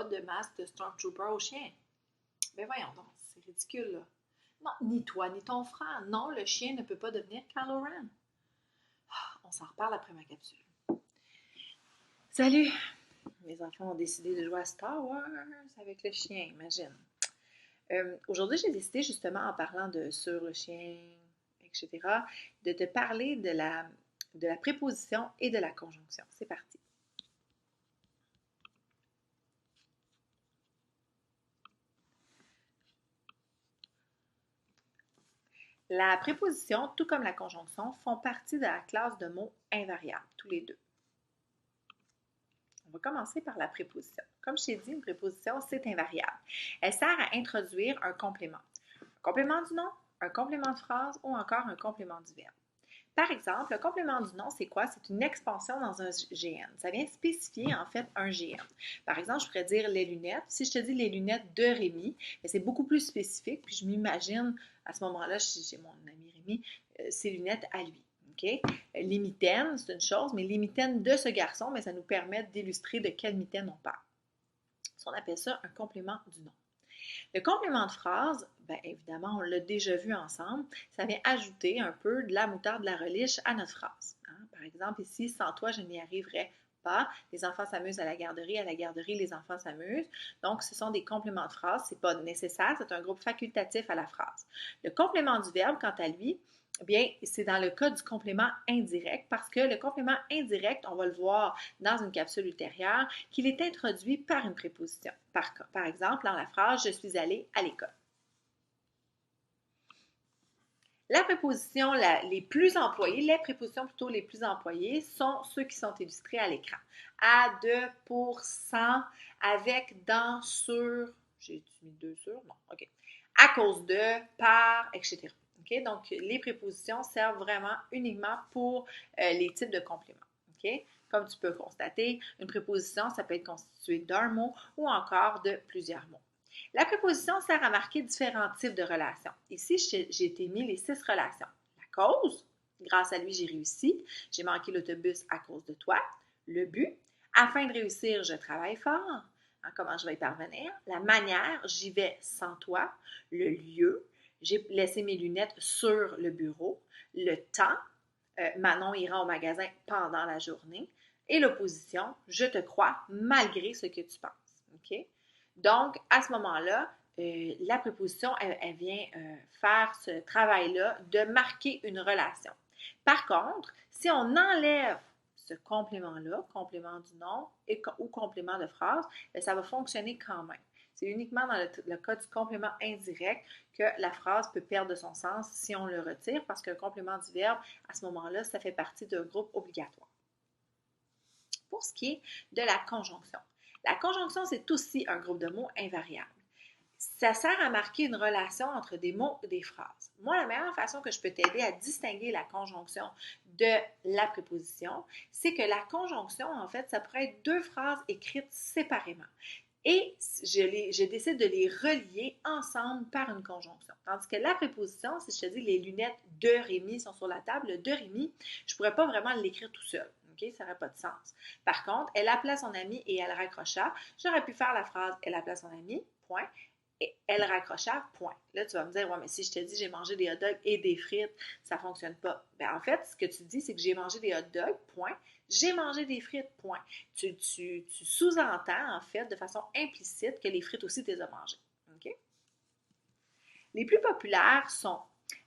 de masque de Stormtrooper au chien. Ben voyons donc, c'est ridicule, là. Non, ni toi, ni ton frère. Non, le chien ne peut pas devenir Kylo Ren. On s'en reparle après ma capsule. Salut! Mes enfants ont décidé de jouer à Star Wars avec le chien, imagine. Aujourd'hui, j'ai décidé justement en parlant de sur le chien, etc., de te parler de la préposition et de la conjonction. C'est parti. La préposition, tout comme la conjonction, font partie de la classe de mots invariables, tous les deux. On va commencer par la préposition. Comme je t'ai dit, une préposition, c'est invariable. Elle sert à introduire un complément. Un complément du nom, un complément de phrase ou encore un complément du verbe. Par exemple, le complément du nom, c'est quoi? C'est une expansion dans un GN. Ça vient spécifier en fait un GN. Par exemple, je pourrais dire les lunettes. Si je te dis les lunettes de Rémi, c'est beaucoup plus spécifique. Puis je m'imagine, à ce moment-là, chez mon ami Rémi, ses lunettes à lui. Okay? Les mitaines, c'est une chose, mais les mitaines de ce garçon, mais ça nous permet d'illustrer de quelle mitaine on parle. On appelle ça un complément du nom. Le complément de phrase, bien évidemment, on l'a déjà vu ensemble, ça vient ajouter un peu de la moutarde, de la relish à notre phrase. Par exemple, ici, sans toi, je n'y arriverais pas. Les enfants s'amusent à la garderie, les enfants s'amusent. Donc, ce sont des compléments de phrase, ce n'est pas nécessaire, c'est un groupe facultatif à la phrase. Le complément du verbe, quant à lui, bien, c'est dans le cas du complément indirect parce que le complément indirect, on va le voir dans une capsule ultérieure, qu'il est introduit par une préposition. Par exemple, dans la phrase « Je suis allée à l'école ». La préposition les plus employées, les prépositions plutôt les plus employées sont ceux qui sont illustrés à l'écran. À, de, pour, sans, avec, dans, sur, j'ai mis deux sur, non, ok. À cause de, par, etc. Okay? Donc, les prépositions servent vraiment uniquement pour les types de compléments. Okay? Comme tu peux constater, une préposition, ça peut être constitué d'un mot ou encore de plusieurs mots. La préposition sert à marquer différents types de relations. Ici, j'ai été mis les 6 relations. La cause, grâce à lui, j'ai réussi. J'ai manqué l'autobus à cause de toi. Le but, afin de réussir, je travaille fort. Comment je vais y parvenir? La manière, j'y vais sans toi. Le lieu, j'ai laissé mes lunettes sur le bureau. Le temps, Manon ira au magasin pendant la journée. Et l'opposition, je te crois malgré ce que tu penses. OK? Donc, à ce moment-là, la préposition, elle vient faire ce travail-là de marquer une relation. Par contre, si on enlève ce complément-là, complément du nom ou complément de phrase, ça va fonctionner quand même. C'est uniquement dans le cas du complément indirect que la phrase peut perdre de son sens si on le retire parce qu'un complément du verbe, à ce moment-là, ça fait partie d'un groupe obligatoire. Pour ce qui est de la conjonction. La conjonction, c'est aussi un groupe de mots invariables. Ça sert à marquer une relation entre des mots et des phrases. Moi, la meilleure façon que je peux t'aider à distinguer la conjonction de la préposition, c'est que la conjonction, en fait, ça pourrait être deux phrases écrites séparément. Et je décide de les relier ensemble par une conjonction. Tandis que la préposition, si je te dis les lunettes de Rémi sont sur la table, le de Rémi, je ne pourrais pas vraiment l'écrire tout seul. Okay? Ça n'aurait pas de sens. Par contre, elle appela son ami et elle raccrocha. J'aurais pu faire la phrase elle appela son ami, point. Et elle raccrocha, point. Là, tu vas me dire, ouais, mais si je te dis j'ai mangé des hot dogs et des frites, ça ne fonctionne pas. Bien, en fait, ce que tu dis, c'est que j'ai mangé des hot dogs, point. J'ai mangé des frites, point. Tu sous-entends, en fait, de façon implicite que les frites aussi, tu les as mangées. OK? Les plus populaires sont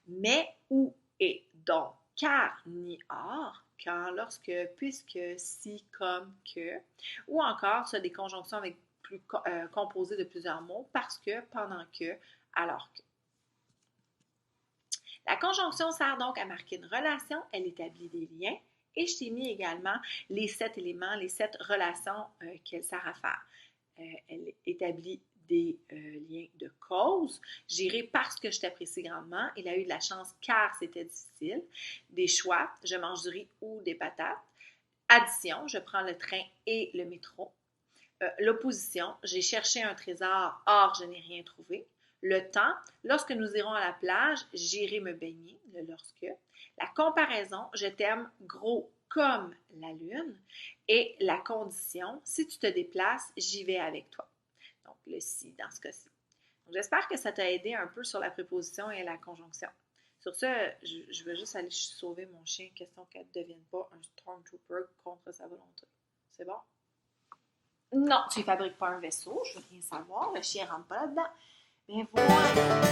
mais, ou, et, donc, car, ni, or, quand, lorsque, puisque, si, comme, que, ou encore, ça, des conjonctions avec composées de plusieurs mots, parce que, pendant que, alors que. La conjonction sert donc à marquer une relation, elle établit des liens, et je t'ai mis également les 7 éléments, les 7 relations qu'elle sert à faire. Elle établit des liens de cause. J'irai parce que je t'apprécie grandement. Il a eu de la chance car c'était difficile. Des choix, je mange du riz ou des patates. Addition, je prends le train et le métro. L'opposition, j'ai cherché un trésor, or je n'ai rien trouvé. Le temps, lorsque nous irons à la plage, j'irai me baigner, le lorsque. La comparaison, je t'aime gros comme la lune. Et la condition, si tu te déplaces, j'y vais avec toi. le si dans ce cas-ci. Donc, j'espère que ça t'a aidé un peu sur la préposition et la conjonction. Sur ce, je vais juste aller sauver mon chien, question qu'elle ne devienne pas un Stormtrooper contre sa volonté. C'est bon? Non, tu ne fabriques pas un vaisseau, je veux rien savoir, le chien ne rentre pas là-dedans. Mais voilà!